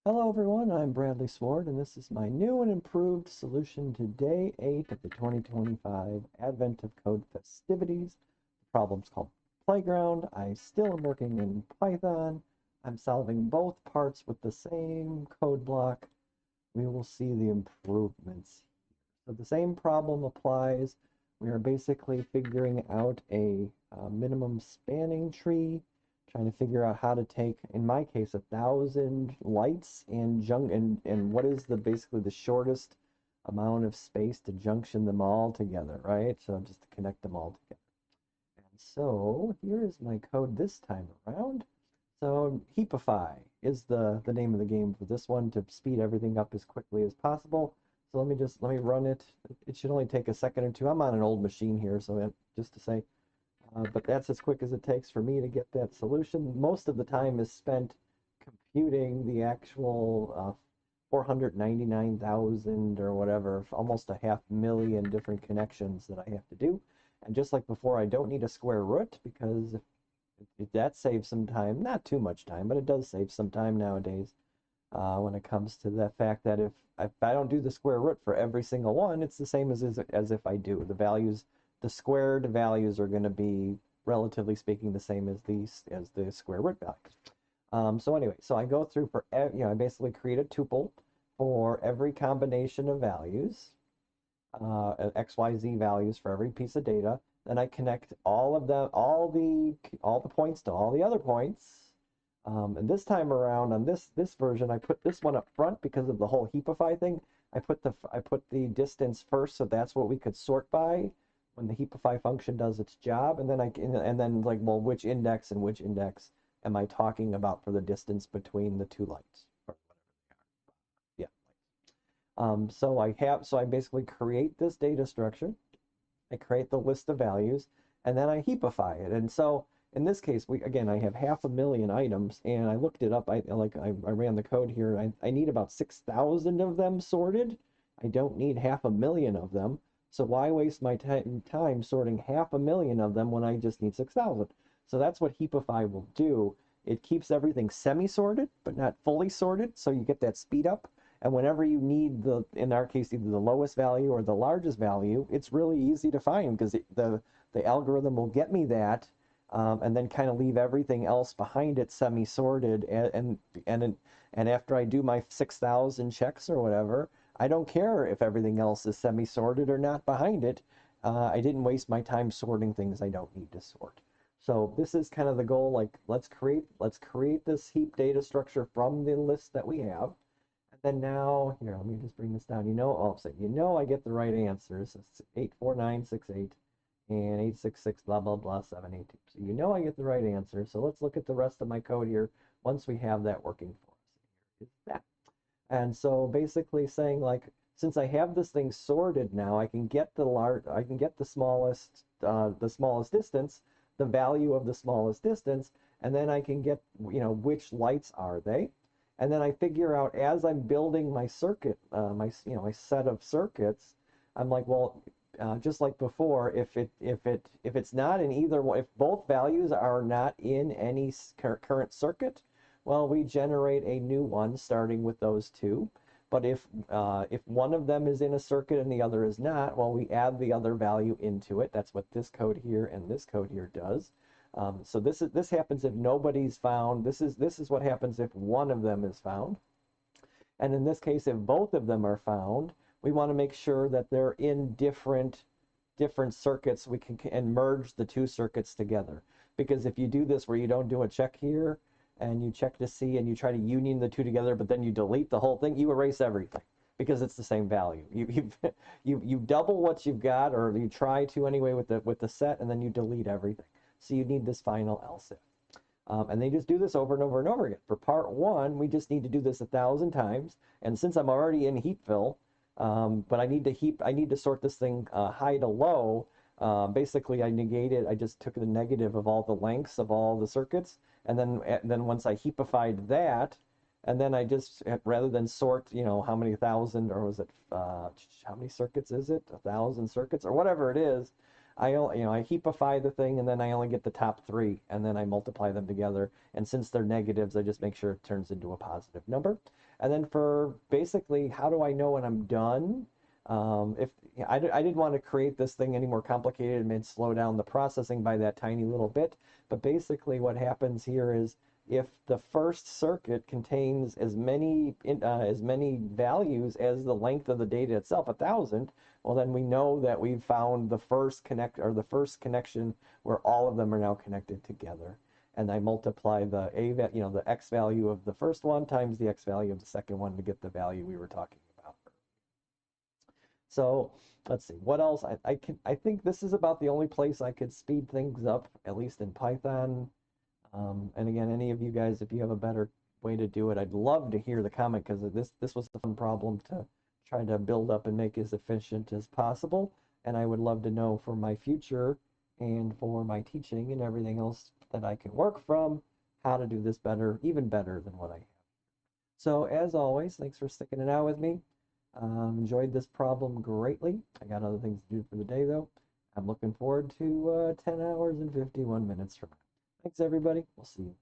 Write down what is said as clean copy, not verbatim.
Hello everyone, I'm Bradley Sward, and this is my new and improved solution to day 8 of the 2025 Advent of Code festivities. The problem's called Playground. I still am working in Python. I'm solving both parts with the same code block. We will see the improvements. So the same problem applies. We are basically figuring out a minimum spanning tree, trying to figure out how to take, in my case, 1,000 lights and what is the basically the shortest amount of space to junction them all together, right? So just to connect them all together. And so here is my code this time around. So Heapify is the name of the game for this one to speed everything up as quickly as possible. So let me run it. It should only take a second or two. I'm on an old machine here, so just to say, but that's as quick as it takes for me to get that solution. Most of the time is spent computing the actual 499,000 or whatever, almost a 500,000 different connections that I have to do. And just like before, I don't need a square root because if that saves some time, not too much time, but it does save some time nowadays when it comes to the fact that if I don't do the square root for every single one, it's the same as if I do. The squared values are going to be, relatively speaking, the same as the square root values. So anyway, so I go through I basically create a tuple for every combination of values, XYZ values for every piece of data. Then I connect all the points to all the other points. And this time around on this version, I put this one up front because of the whole heapify thing. I put the distance first, so that's what we could sort by when the heapify function does its job. And then like, well, which index and which index am I talking about for the distance between the two lights or whatever they are? Yeah. So I basically create this data structure. I create the list of values, and then I heapify it. And so in this case, I have 500,000 items, and I looked it up. I ran the code here. I need about 6,000 of them sorted. I don't need 500,000 of them. So why waste my time sorting 500,000 of them when I just need 6,000? So that's what heapify will do. It keeps everything semi-sorted, but not fully sorted, so you get that speed up. And whenever you need in our case, either the lowest value or the largest value, it's really easy to find because the algorithm will get me that, and then kind of leave everything else behind it semi-sorted. And after I do my 6,000 checks or whatever, I don't care if everything else is semi-sorted or not behind it. I didn't waste my time sorting things I don't need to sort. So this is kind of the goal. Like, let's create this heap data structure from the list that we have. And then now, here, let me just bring this down. I get the right answers. It's 84968 and 866 blah blah blah 782. So I get the right answer. So let's look at the rest of my code here once we have that working for us. Here is that. And so basically saying, like, since I have this thing sorted now, I can get the smallest distance, the value of the smallest distance, and then I can get, which lights are they? And then I figure out as I'm building my circuit, my set of circuits, I'm like, well, just like before, if it's not in either one, if both values are not in any current circuit, well, we generate a new one starting with those two. But if one of them is in a circuit and the other is not, well, we add the other value into it. That's what this code here and this code here does. So this happens if nobody's found. This is what happens if one of them is found. And in this case, if both of them are found, we want to make sure that they're in different circuits. We can merge the two circuits together. Because if you do this where you don't do a check here and you check to see and you try to union the two together, but then you delete the whole thing, you erase everything because it's the same value. You double what you've got, or you try to anyway with the set, and then you delete everything. So you need this final else if. And they just do this over and over and over again. For part one, we just need to do this 1,000 times. And since I'm already in heapfill, but I need to sort this thing high to low. Basically, I just took the negative of all the lengths of all the circuits. And then once I heapified that, and then I just, rather than sort, how many thousand, or was it, how many circuits is it? 1,000 circuits or whatever it is. I heapify the thing, and then I only get the top three, and then I multiply them together. And since they're negatives, I just make sure it turns into a positive number. And then for basically, how do I know when I'm done? If I didn't want to create this thing any more complicated and slow down the processing by that tiny little bit. But basically, what happens here is if the first circuit contains as many values as the length of the data itself, 1,000, well, then we know that we've found the first connection where all of them are now connected together. And I multiply the the x value of the first one times the x value of the second one to get the value we were talking about. So let's see what else I think this is about the only place I could speed things up, at least in Python. And again, any of you guys, if you have a better way to do it, I'd love to hear the comment, because this was the fun problem to try to build up and make as efficient as possible. And I would love to know for my future and for my teaching and everything else that I can work from, how to do this better, even better than what I have. So as always, thanks for sticking it out with me. Enjoyed this problem greatly. I got other things to do for the day though. I'm looking forward to 10 hours and 51 minutes from now. Thanks everybody. We'll see you.